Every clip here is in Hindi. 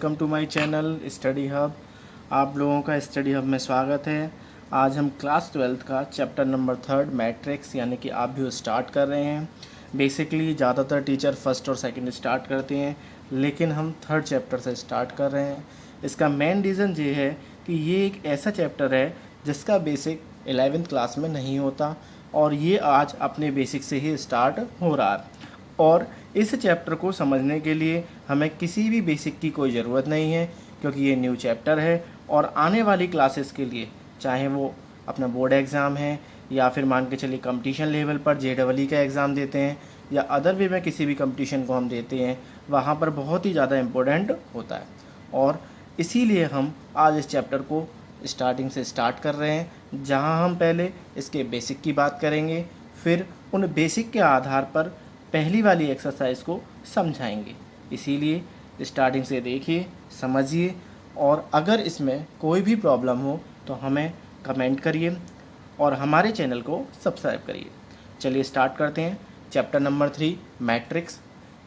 Welcome to my channel study hub. आप लोगों का स्टडी हब में स्वागत है। आज हम क्लास 12th का चैप्टर नंबर 3 मैट्रिक्स यानी कि आप भी स्टार्ट कर रहे हैं। बेसिकली ज़्यादातर टीचर फर्स्ट और सेकंड स्टार्ट करते हैं, लेकिन हम 3rd चैप्टर से स्टार्ट कर रहे हैं। इसका मेन रीज़न ये है कि ये एक ऐसा चैप्टर है जिसका बेसिक 11th क्लास में नहीं होता और ये आज अपने बेसिक से ही स्टार्ट हो रहा है। और इस चैप्टर को समझने के लिए हमें किसी भी बेसिक की कोई ज़रूरत नहीं है, क्योंकि ये न्यू चैप्टर है और आने वाली क्लासेस के लिए, चाहे वो अपना बोर्ड एग्ज़ाम है या फिर मान के चलिए कंपटीशन लेवल पर JEE का एग्ज़ाम देते हैं या अदर वे में किसी भी कंपटीशन को हम देते हैं, वहाँ पर बहुत ही ज़्यादा इम्पोर्टेंट होता है। और इसीलिए हम आज इस चैप्टर को स्टार्टिंग से स्टार्ट कर रहे हैं, जहाँ हम पहले इसके बेसिक की बात करेंगे, फिर उन बेसिक के आधार पर पहली वाली एक्सरसाइज को समझाएंगे। इसीलिए स्टार्टिंग से देखिए, समझिए और अगर इसमें कोई भी प्रॉब्लम हो तो हमें कमेंट करिए और हमारे चैनल को सब्सक्राइब करिए। चलिए स्टार्ट करते हैं। चैप्टर नंबर 3 मैट्रिक्स,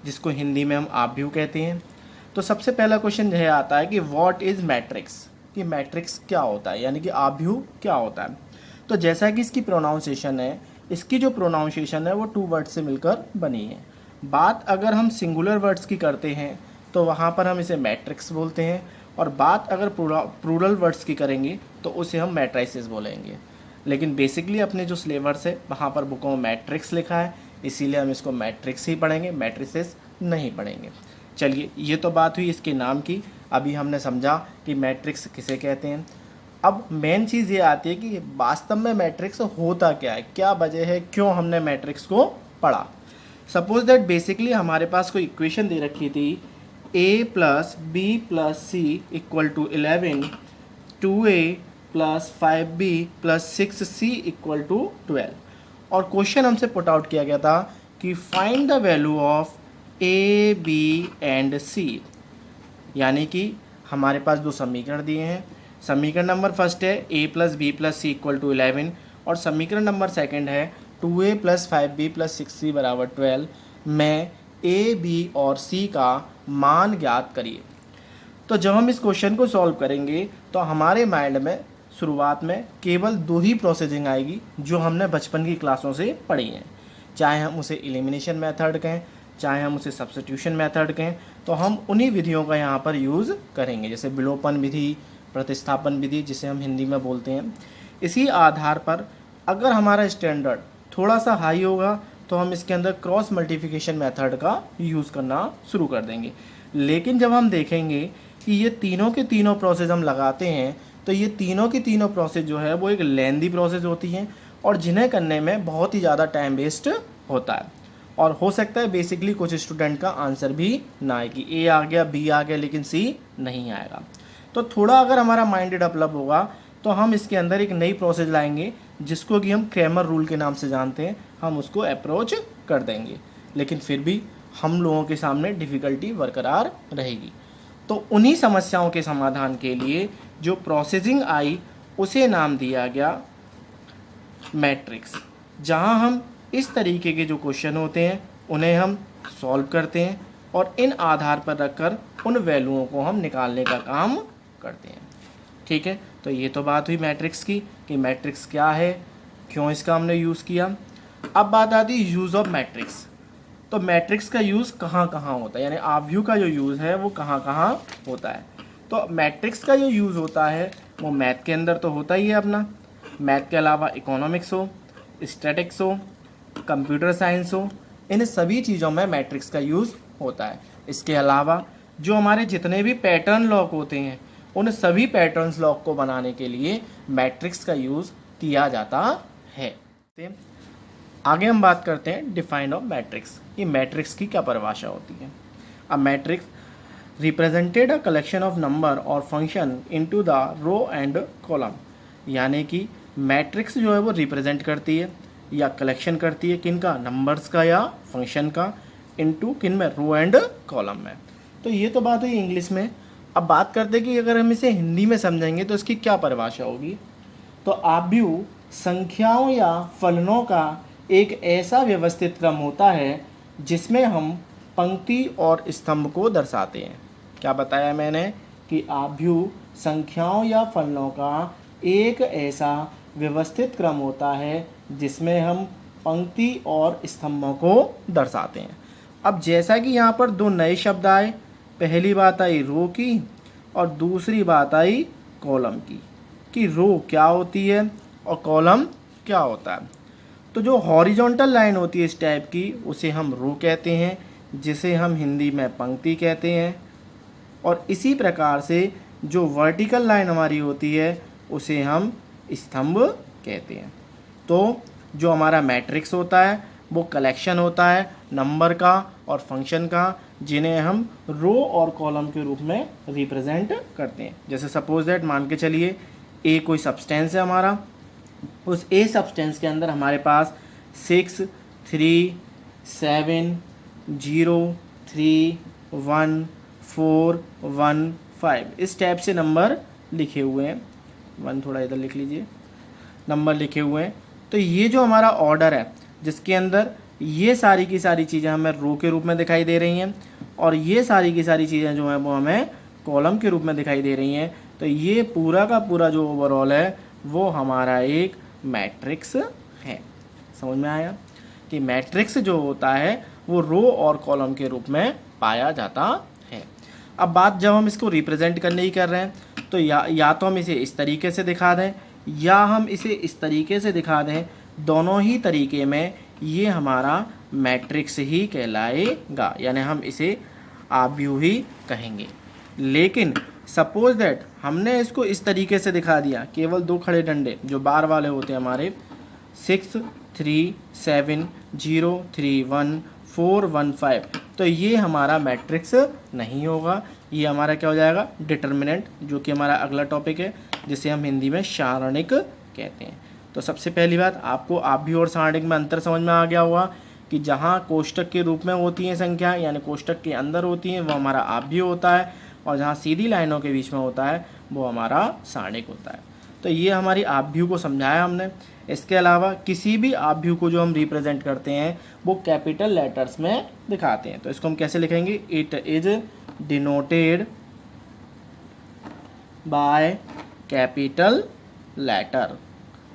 जिसको हिंदी में हम आपव्यू कहते हैं। तो सबसे पहला क्वेश्चन यह आता है कि व्हाट इज़ मैट्रिक्स, कि मैट्रिक्स क्या होता है, यानी कि आपव्यू क्या होता है। तो जैसा कि इसकी प्रोनाउंसिएशन है, इसकी जो प्रोनाउंसिएशन है वो 2 वर्ड से मिलकर बनी है। बात अगर हम सिंगुलर वर्ड्स की करते हैं तो वहाँ पर हम इसे मैट्रिक्स बोलते हैं, और बात अगर प्लूरल वर्ड्स की करेंगे तो उसे हम मैट्राइसेस बोलेंगे। लेकिन बेसिकली अपने जो सिलेबस है वहाँ पर बुकों में मैट्रिक्स लिखा है, इसीलिए हम इसको मैट्रिक्स ही पढ़ेंगे, मैट्रिसेस नहीं पढ़ेंगे। चलिए, ये तो बात हुई इसके नाम की। अभी हमने समझा कि मैट्रिक्स किसे कहते हैं। अब मेन चीज़ ये आती है कि वास्तव में मैट्रिक्स होता क्या है, क्या वजह है, क्यों हमने मैट्रिक्स को पढ़ा। सपोज दैट बेसिकली हमारे पास कोई इक्वेशन दे रखी थी a + b + c = 11, 2a + 5b + 6c = 12, और क्वेश्चन हमसे पुट आउट किया गया था कि find the value of a, b and c। यानी कि हमारे पास दो समीकरण दिए हैं। समीकरण नंबर फर्स्ट है a + b + c = 11 और समीकरण नंबर सेकंड है 2a + 5b + 6c = 12 में a, b और c का मान ज्ञात करिए। तो जब हम इस क्वेश्चन को सॉल्व करेंगे तो हमारे माइंड में शुरुआत में केवल 2 ही प्रोसेसिंग आएगी जो हमने बचपन की क्लासों से पढ़ी हैं। चाहे हम उसे एलिमिनेशन मेथड कहें, चाहे हम उसे सब्स्टिट्यूशन मेथड कहें, तो हम उन्हीं विधियों का यहाँ पर यूज़ करेंगे, जैसे विलोपन विधि, प्रतिस्थापन विधि जिसे हम हिंदी में बोलते हैं। इसी आधार पर अगर हमारा स्टैंडर्ड थोड़ा सा हाई होगा तो हम इसके अंदर क्रॉस मल्टीप्लिकेशन मेथड का यूज़ करना शुरू कर देंगे। लेकिन जब हम देखेंगे कि ये तीनों के तीनों प्रोसेस हम लगाते हैं तो ये तीनों की तीनों प्रोसेस जो है वो एक लेंदी प्रोसेस होती हैं और जिन्हें करने में बहुत ही ज़्यादा टाइम वेस्ट होता है, और हो सकता है बेसिकली कुछ स्टूडेंट का आंसर भी ना आए कि ए आ गया, बी आ गया, लेकिन सी नहीं आएगा। तो थोड़ा अगर हमारा माइंड डेवलप होगा तो हम इसके अंदर एक नई प्रोसेस लाएंगे जिसको कि हम क्रैमर रूल के नाम से जानते हैं, हम उसको अप्रोच कर देंगे। लेकिन फिर भी हम लोगों के सामने डिफ़िकल्टी बरकरार रहेगी। तो उन्हीं समस्याओं के समाधान के लिए जो प्रोसेसिंग आई उसे नाम दिया गया मैट्रिक्स, जहां हम इस तरीके के जो क्वेश्चन होते हैं उन्हें हम सॉल्व करते हैं और इन आधार पर रखकर उन वैल्यूओं को हम निकालने का काम करते हैं। ठीक है, तो ये तो बात हुई मैट्रिक्स की कि मैट्रिक्स क्या है, क्यों इसका हमने यूज़ किया। अब बात आती है यूज़ ऑफ मैट्रिक्स। तो मैट्रिक्स का यूज़ कहाँ कहाँ होता है, यानी आपव्यू का जो यूज़ है वो कहाँ कहाँ होता है। तो मैट्रिक्स का जो यूज़ होता है वो मैथ के अंदर तो होता ही है अपना। मैथ के अलावा इकोनॉमिक्स हो, स्टैटिक्स हो, कंप्यूटर साइंस हो, इन सभी चीज़ों में मैट्रिक्स का यूज़ होता है। इसके अलावा जो हमारे जितने भी पैटर्न लॉक होते हैं उन सभी पैटर्न्स लॉक को बनाने के लिए मैट्रिक्स का यूज़ किया जाता है। आगे हम बात करते हैं डिफाइन ऑफ मैट्रिक्स, कि मैट्रिक्स की क्या परिभाषा होती है। अब matrix represented a collection of number और function into the row and column, यानी कि मैट्रिक्स जो है वो रिप्रेजेंट करती है या कलेक्शन करती है किन का, नंबर्स का या फंक्शन का, इनटू किन में, रो एंड कॉलम में। तो ये तो बात हुई इंग्लिश में। अब बात करते हैं कि अगर हम इसे हिंदी में समझेंगे तो इसकी क्या परिभाषा होगी। तो आपव्यू संख्याओं या फलनों का एक ऐसा व्यवस्थित क्रम होता है जिसमें हम पंक्ति और स्तंभ को दर्शाते हैं। क्या बताया मैंने कि आव्यूह संख्याओं या फलनों का एक ऐसा व्यवस्थित क्रम होता है जिसमें हम पंक्ति और स्तंभों को दर्शाते हैं। अब जैसा कि यहाँ पर दो नए शब्द आए, पहली बात आई रो की और दूसरी बात आई कॉलम की, कि रो क्या होती है और कॉलम क्या होता है। तो जो हॉरिजॉन्टल लाइन होती है इस टाइप की उसे हम रो कहते हैं, जिसे हम हिंदी में पंक्ति कहते हैं। और इसी प्रकार से जो वर्टिकल लाइन हमारी होती है उसे हम स्तंभ कहते हैं। तो जो हमारा मैट्रिक्स होता है वो कलेक्शन होता है नंबर का और फंक्शन का, जिन्हें हम रो और कॉलम के रूप में रिप्रेजेंट करते हैं। जैसे सपोज दैट मान के चलिए ए कोई सब्सटेंस है हमारा, उस ए सब्सटेंस के अंदर हमारे पास 6 3 7 0 3 1 4 1 5 इस टाइप से नंबर लिखे हुए हैं। 1 थोड़ा इधर लिख लीजिए, नंबर लिखे हुए हैं। तो ये जो हमारा ऑर्डर है जिसके अंदर ये सारी की सारी चीज़ें हमें रो के रूप में दिखाई दे रही हैं और ये सारी की सारी चीज़ें जो हैं वो हमें कॉलम के रूप में दिखाई दे रही हैं, तो ये पूरा का पूरा जो ओवरऑल है वो हमारा एक मैट्रिक्स है। समझ में आया कि मैट्रिक्स जो होता है वो रो और कॉलम के रूप में पाया जाता है। अब बात जब हम इसको रिप्रेजेंट करने की कर रहे हैं तो या तो हम इसे इस तरीके से दिखा दें या हम इसे इस तरीके से दिखा दें। दोनों ही तरीके में ये हमारा मैट्रिक्स ही कहलाएगा, यानी हम इसे आव्यूह ही कहेंगे। लेकिन सपोज दैट हमने इसको इस तरीके से दिखा दिया, केवल दो खड़े डंडे जो बार वाले होते हैं हमारे 6 3 7 0 3 1 4 1 5, तो ये हमारा मैट्रिक्स नहीं होगा, ये हमारा क्या हो जाएगा डिटर्मिनेंट, जो कि हमारा अगला टॉपिक है जिसे हम हिंदी में सारणिक कहते हैं। तो सबसे पहली बात आपको आव्यूह और सारणिक में अंतर समझ में आ गया होगा कि जहाँ कोष्टक के रूप में होती हैं संख्या यानी कोष्टक के अंदर होती हैं वो हमारा आव्यूह होता है, और जहाँ सीधी लाइनों के बीच में होता है वो हमारा सारणिक होता है। तो ये हमारी आव्यूह को समझाया हमने। इसके अलावा किसी भी आव्यूह को जो हम रिप्रेजेंट करते हैं वो कैपिटल लेटर्स में दिखाते हैं। तो इसको हम कैसे लिखेंगे, it is denoted by capital letter,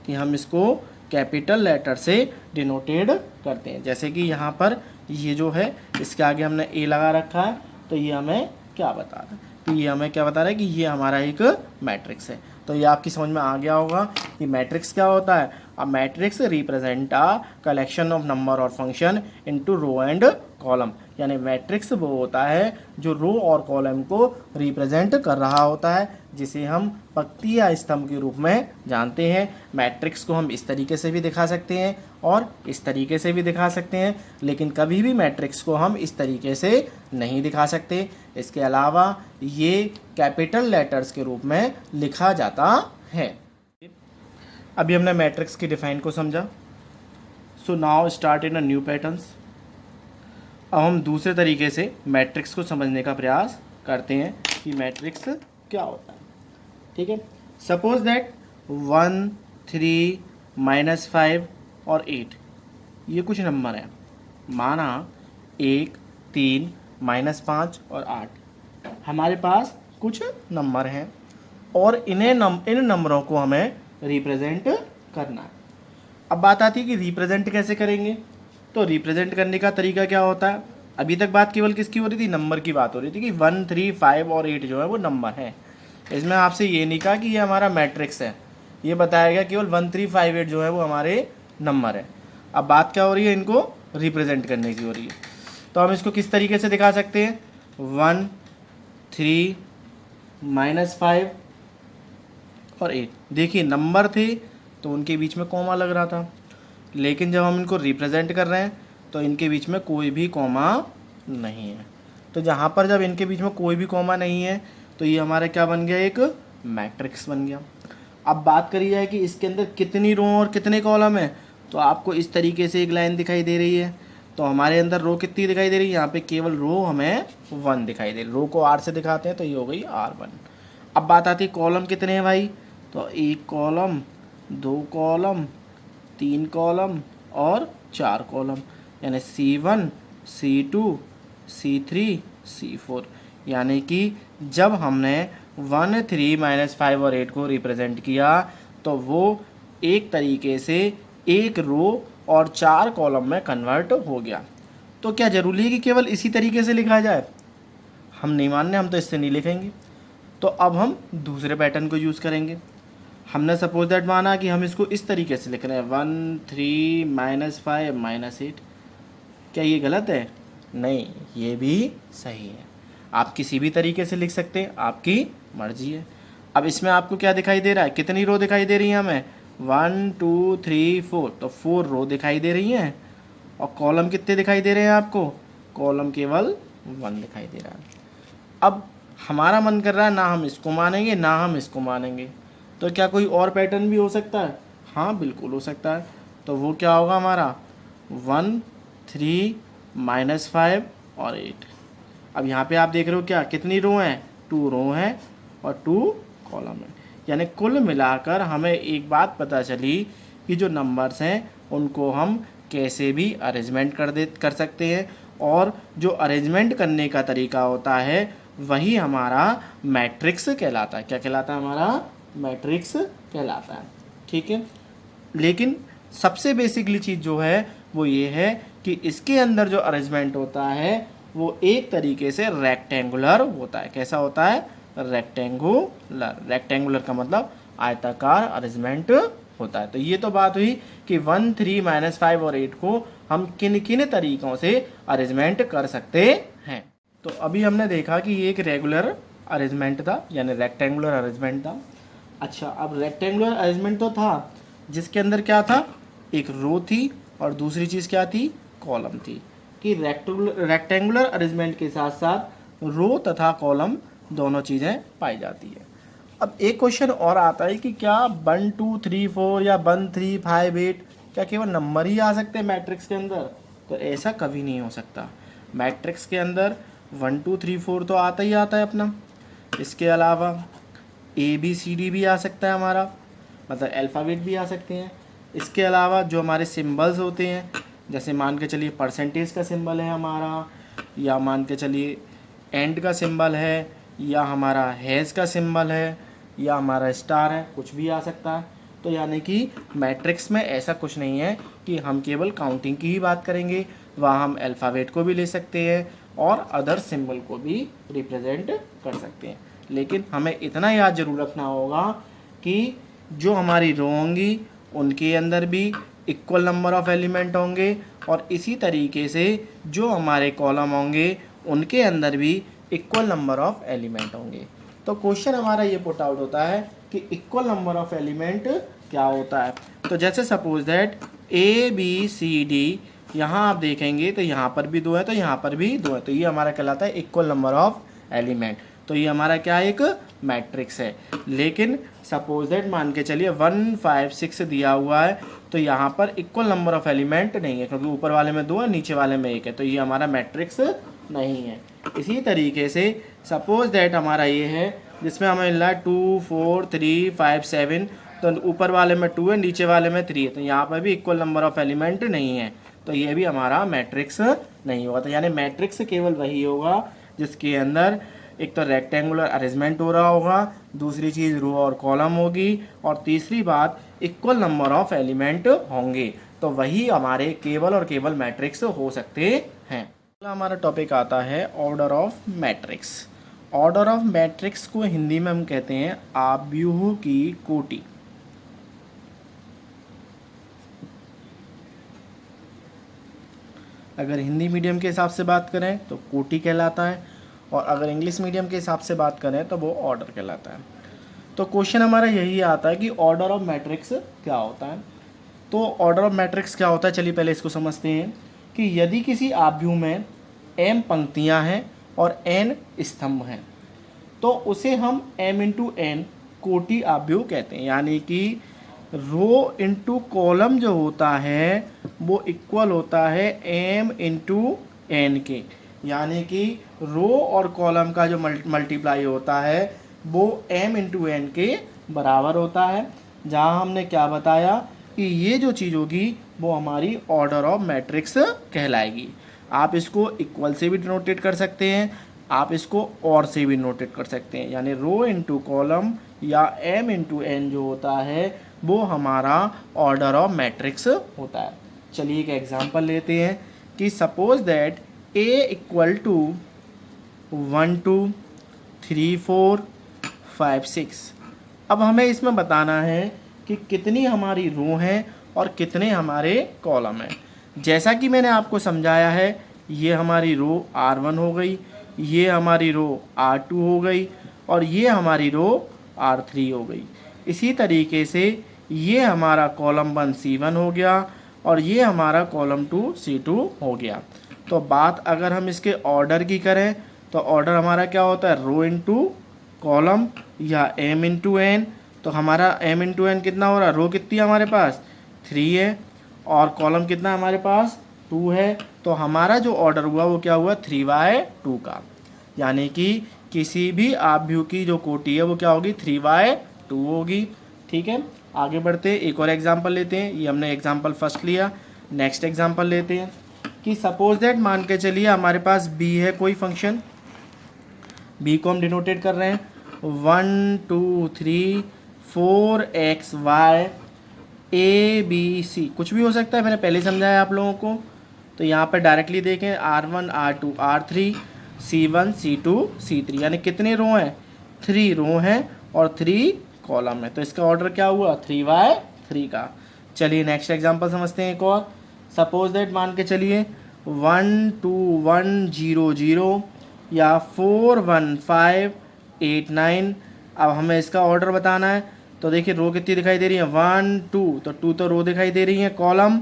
कि हम इसको कैपिटल लेटर से डिनोटेड करते हैं। जैसे कि यहाँ पर ये जो है इसके आगे हमने ए लगा रखा है, तो ये हमें क्या बता रहा है, तो ये हमें क्या बता रहा है कि ये हमारा एक मैट्रिक्स है। तो ये आपकी समझ में आ गया होगा कि मैट्रिक्स क्या होता है। A matrix represent a collection of number और function into row and column, यानी मैट्रिक्स वो होता है जो रो और कॉलम को रिप्रेजेंट कर रहा होता है, जिसे हम पंक्ति या स्तंभ के रूप में जानते हैं। मैट्रिक्स को हम इस तरीके से भी दिखा सकते हैं और इस तरीके से भी दिखा सकते हैं, लेकिन कभी भी मैट्रिक्स को हम इस तरीके से नहीं दिखा सकते। इसके अलावा ये कैपिटल लेटर्स के रूप में लिखा जाता है। अभी हमने मैट्रिक्स की डिफाइन को समझा। So now start in a new patterns. अब हम दूसरे तरीके से मैट्रिक्स को समझने का प्रयास करते हैं कि मैट्रिक्स क्या होता है। ठीक है, सपोज दैट 1 3 -5 और 8 ये कुछ नंबर हैं। माना 1 3 -5 और 8 हमारे पास कुछ नंबर हैं और इन नंबरों को हमें रिप्रेजेंट करना है। अब बात आती है कि रिप्रेजेंट कैसे करेंगे। तो रिप्रेजेंट करने का तरीका क्या होता है। अभी तक बात केवल किसकी हो रही थी, नंबर की बात हो रही थी कि 1 3 5 और 8 जो है वो नंबर है। इसमें आपसे ये नहीं कहा कि ये हमारा मैट्रिक्स है, ये बताया गया केवल 1 3 5 8 जो है वो हमारे नंबर है। अब बात क्या हो रही है, इनको रिप्रेजेंट करने की हो रही है। तो हम इसको किस तरीके से दिखा सकते हैं, 1 3 -5 और 8। देखिए नंबर थे तो उनके बीच में कॉमा लग रहा था, लेकिन जब हम इनको रिप्रेजेंट कर रहे हैं तो इनके बीच में कोई भी कॉमा नहीं है। तो जहाँ पर जब इनके बीच में कोई भी कॉमा नहीं है तो ये हमारा क्या बन गया, एक मैट्रिक्स बन गया। अब बात करी जाए कि इसके अंदर कितनी रो और कितने कॉलम है, तो आपको इस तरीके से एक लाइन दिखाई दे रही है। तो हमारे अंदर रो कितनी दिखाई दे रही है, यहाँ पे केवल रो हमें 1 दिखाई दे रही। रो को R से दिखाते हैं तो ये हो गई R1। अब बात आती है कॉलम कितने हैं भाई, तो 1 कॉलम 2 कॉलम 3 कॉलम और 4 कॉलम, यानी C1 C2 C3 C4। यानी कि जब हमने 1 3 -5 और 8 को रिप्रेजेंट किया तो वो एक तरीके से एक रो और 4 कॉलम में कन्वर्ट हो गया। तो क्या ज़रूरी है कि केवल इसी तरीके से लिखा जाए? हम नहीं मान रहे, हम तो इससे नहीं लिखेंगे। तो अब हम दूसरे पैटर्न को यूज़ करेंगे। हमने सपोज दैट माना कि हम इसको इस तरीके से लिख रहे हैं 1 3 -5 -8। क्या ये गलत है? नहीं, ये भी सही है। आप किसी भी तरीके से लिख सकते हैं, आपकी मर्जी है। अब इसमें आपको क्या दिखाई दे रहा है? कितनी रो दिखाई दे रही है हमें? 1 2 3 4। तो 4 रो दिखाई दे रही हैं। और कॉलम कितने दिखाई दे रहे हैं आपको? कॉलम केवल 1 दिखाई दे रहा है। अब हमारा मन कर रहा है ना हम इसको मानेंगे ना हम इसको मानेंगे, तो क्या कोई और पैटर्न भी हो सकता है? हाँ, बिल्कुल हो सकता है। तो वो क्या होगा हमारा? 1 3 -5 और 8। अब यहाँ पे आप देख रहे हो क्या कितनी रो हैं? 2 रो हैं और 2 कॉलम हैं। यानी कुल मिलाकर हमें एक बात पता चली कि जो नंबर्स हैं उनको हम कैसे भी अरेंजमेंट कर सकते हैं, और जो अरेंजमेंट करने का तरीका होता है वही हमारा मैट्रिक्स कहलाता है। क्या कहलाता है? हमारा मैट्रिक्स कहलाता है। ठीक है, लेकिन सबसे बेसिकली चीज़ जो है वो ये है कि इसके अंदर जो अरेंजमेंट होता है वो एक तरीके से रेक्टेंगुलर होता है। कैसा होता है? रेक्टेंगुलर। रेक्टेंगुलर का मतलब आयताकार अरेंजमेंट होता है। तो ये तो बात हुई कि 1 3 -5 और 8 को हम किन किन तरीकों से अरेंजमेंट कर सकते हैं। तो अभी हमने देखा कि ये एक रेगुलर अरेंजमेंट था, यानी रेक्टेंगुलर अरेंजमेंट था। अच्छा, अब रेक्टेंगुलर अरेंजमेंट तो था जिसके अंदर क्या था? एक रो थी और दूसरी चीज़ क्या थी? कॉलम थी। कि रेक्टेंगुलर अरेंजमेंट के साथ साथ रो तथा कॉलम दोनों चीज़ें पाई जाती है। अब एक क्वेश्चन और आता है कि क्या 1 2 3 4 या 1 3 5 8 क्या केवल नंबर ही आ सकते हैं मैट्रिक्स के अंदर? तो ऐसा कभी नहीं हो सकता। मैट्रिक्स के अंदर 1 2 3 4 तो आता ही आता है अपना। इसके अलावा ABCD भी आ सकता है हमारा, मतलब अल्फ़ाबेट भी आ सकते हैं। इसके अलावा जो हमारे सिंबल्स होते हैं, जैसे मान के चलिए परसेंटेज का सिंबल है हमारा, या मान के चलिए एंड का सिंबल है, या हमारा हैज़ का सिंबल है, या हमारा स्टार है, कुछ भी आ सकता है। तो यानी कि मैट्रिक्स में ऐसा कुछ नहीं है कि हम केवल काउंटिंग की ही बात करेंगे, वहाँ हम अल्फ़ाबेट को भी ले सकते हैं और अदर सिंबल को भी रिप्रेजेंट कर सकते हैं। लेकिन हमें इतना याद जरूर रखना होगा कि जो हमारी रो होंगी उनके अंदर भी इक्वल नंबर ऑफ एलिमेंट होंगे, और इसी तरीके से जो हमारे कॉलम होंगे उनके अंदर भी इक्वल नंबर ऑफ एलिमेंट होंगे। तो क्वेश्चन हमारा ये पुट आउट होता है कि इक्वल नंबर ऑफ एलिमेंट क्या होता है। तो जैसे सपोज दैट ABCD, यहाँ आप देखेंगे तो यहाँ पर भी 2 है, तो यहाँ पर भी 2 है, तो ये हमारा कहलाता है इक्वल नंबर ऑफ एलिमेंट। तो ये हमारा क्या है? एक मैट्रिक्स है। लेकिन सपोज दैट मान के चलिए 1 5 6 दिया हुआ है, तो यहाँ पर इक्वल नंबर ऑफ एलिमेंट नहीं है, क्योंकि ऊपर वाले में 2 है नीचे वाले में 1 है, तो ये हमारा मैट्रिक्स नहीं है। इसी तरीके से सपोज दैट हमारा ये है जिसमें हमें मिल रहा है 2 4 3 5 7, तो ऊपर वाले में 2 है नीचे वाले में 3 है, तो यहाँ पर भी इक्वल नंबर ऑफ एलिमेंट नहीं है, तो ये भी हमारा मैट्रिक्स नहीं होगा। तो यानी मैट्रिक्स केवल वही होगा जिसके अंदर एक तो रेक्टेंगुलर अरेंजमेंट हो रहा होगा, दूसरी चीज़ रो और कॉलम होगी, और तीसरी बात इक्वल नंबर ऑफ एलिमेंट होंगे, तो वही हमारे केवल और केवल मैट्रिक्स हो सकते हैं। अगला हमारा टॉपिक आता है order of matrix. Order of matrix को हिंदी में हम कहते हैं आव्यूह की कोटि। अगर हिंदी मीडियम के हिसाब से बात करें तो कोटि कहलाता है, और अगर इंग्लिश मीडियम के हिसाब से बात करें तो वो ऑर्डर कहलाता है। तो क्वेश्चन हमारा यही आता है कि ऑर्डर ऑफ मैट्रिक्स क्या होता है। तो ऑर्डर ऑफ मैट्रिक्स क्या होता है, चलिए पहले इसको समझते हैं कि यदि किसी आव्यूह में m पंक्तियां हैं और n स्तंभ हैं, तो उसे हम m इंटू n कोटि आव्यूह कहते हैं। यानी कि रो इंटू कॉलम जो होता है वो इक्वल होता है m इंटू n के, यानी कि रो और कॉलम का जो मल्टीप्लाई होता है वो m इंटू n के बराबर होता है। जहाँ हमने क्या बताया कि ये जो चीज़ होगी वो हमारी ऑर्डर ऑफ मैट्रिक्स कहलाएगी। आप इसको इक्वल से भी डिनोटेट कर सकते हैं, आप इसको और से भी नोटेट कर सकते हैं, यानी रो इंटू कॉलम या m इंटू n जो होता है वो हमारा ऑर्डर ऑफ मैट्रिक्स होता है। चलिए एक एग्जांपल लेते हैं कि suppose that a equal to 1 2 3 4 5 6। अब हमें इसमें बताना है कि कितनी हमारी रो हैं और कितने हमारे कॉलम हैं। जैसा कि मैंने आपको समझाया है, ये हमारी रो R1 हो गई, ये हमारी रो R2 हो गई और ये हमारी रो R3 हो गई। इसी तरीके से ये हमारा कॉलम 1 C1 हो गया और ये हमारा कॉलम 2 C2 हो गया। तो बात अगर हम इसके ऑर्डर की करें तो ऑर्डर हमारा क्या होता है, रो इंटू कॉलम या m इंटू n। तो हमारा m इंटू n कितना हो रहा है, रो कितनी है हमारे पास 3 है और कॉलम कितना हमारे पास 2 है। तो हमारा जो ऑर्डर हुआ वो क्या हुआ 3/2 का, यानी कि किसी भी आव्यूह की जो कोटि है वो क्या होगी 3/2 होगी। ठीक है, आगे बढ़ते हैं, एक और एग्जांपल लेते हैं। ये हमने एग्जांपल फर्स्ट लिया, नेक्स्ट एग्जांपल लेते हैं कि सपोज दैट मान के चलिए हमारे पास b है कोई फंक्शन, b को हम डिनोटेट कर रहे हैं 1 2 3 4 x y a b c, कुछ भी हो सकता है, मैंने पहले समझाया आप लोगों को। तो यहाँ पर डायरेक्टली देखें R1 R2 R3 C1 C2 C3, यानी कितने रो हैं 3 रो हैं और 3 कॉलम है। तो इसका ऑर्डर क्या हुआ 3/3 का। चलिए नेक्स्ट एग्जांपल समझते हैं एक और। सपोज दैट मान के चलिए 1 2 1 0 0 या 4 1 5 8 9। अब हमें इसका ऑर्डर बताना है। तो देखिए रो कितनी दिखाई दे रही है 1 2, तो 2 तो रो दिखाई दे रही है, कॉलम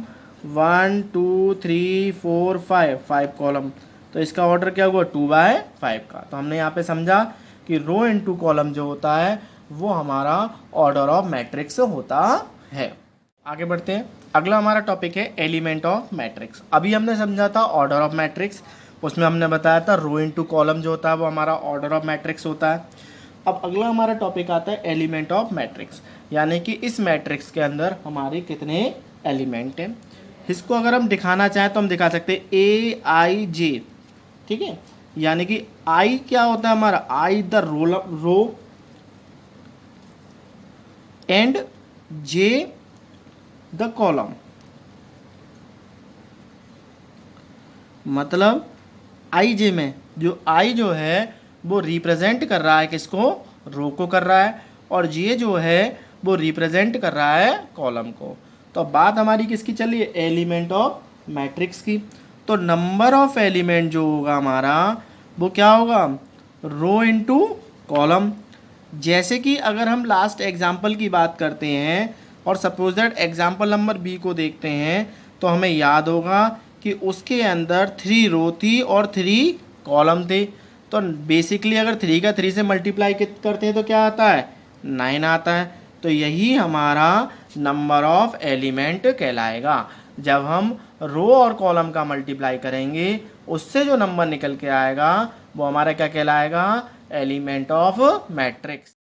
1 2 3 4 5 कॉलम। तो इसका ऑर्डर क्या हुआ 2/5 का। तो हमने यहाँ पे समझा कि रो इंटू कॉलम जो होता है वो हमारा ऑर्डर ऑफ मैट्रिक्स होता है। आगे बढ़ते हैं, अगला हमारा टॉपिक है एलिमेंट ऑफ मैट्रिक्स। अभी हमने समझा था ऑर्डर ऑफ मैट्रिक्स, उसमें हमने बताया था रो इंटू कॉलम जो होता है वो हमारा ऑर्डर ऑफ मैट्रिक्स होता है। अब अगला हमारा टॉपिक आता है एलिमेंट ऑफ मैट्रिक्स, यानी कि इस मैट्रिक्स के अंदर हमारे कितने एलिमेंट हैं। इसको अगर हम दिखाना चाहें तो हम दिखा सकते हैं A I J, ठीक है, यानी कि I क्या होता है हमारा I the row and J the column. मतलब I J में जो I जो है वो रिप्रेजेंट कर रहा है किसको, रो को कर रहा है, और J जो है वो रिप्रेजेंट कर रहा है कॉलम को। तो बात हमारी किसकी चली है, एलिमेंट ऑफ मैट्रिक्स की। तो नंबर ऑफ एलिमेंट जो होगा हमारा वो क्या होगा, रो इंटू कॉलम। जैसे कि अगर हम लास्ट एग्जाम्पल की बात करते हैं और suppose that example number B को देखते हैं तो हमें याद होगा कि उसके अंदर 3 रो थी और 3 कॉलम थे। तो बेसिकली अगर 3 का 3 से मल्टीप्लाई करते हैं तो क्या आता है 9 आता है। तो यही हमारा नंबर ऑफ एलिमेंट कहलाएगा। जब हम रो और कॉलम का मल्टीप्लाई करेंगे उससे जो नंबर निकल के आएगा वो हमारा क्या कहलाएगा, एलिमेंट ऑफ मैट्रिक्स।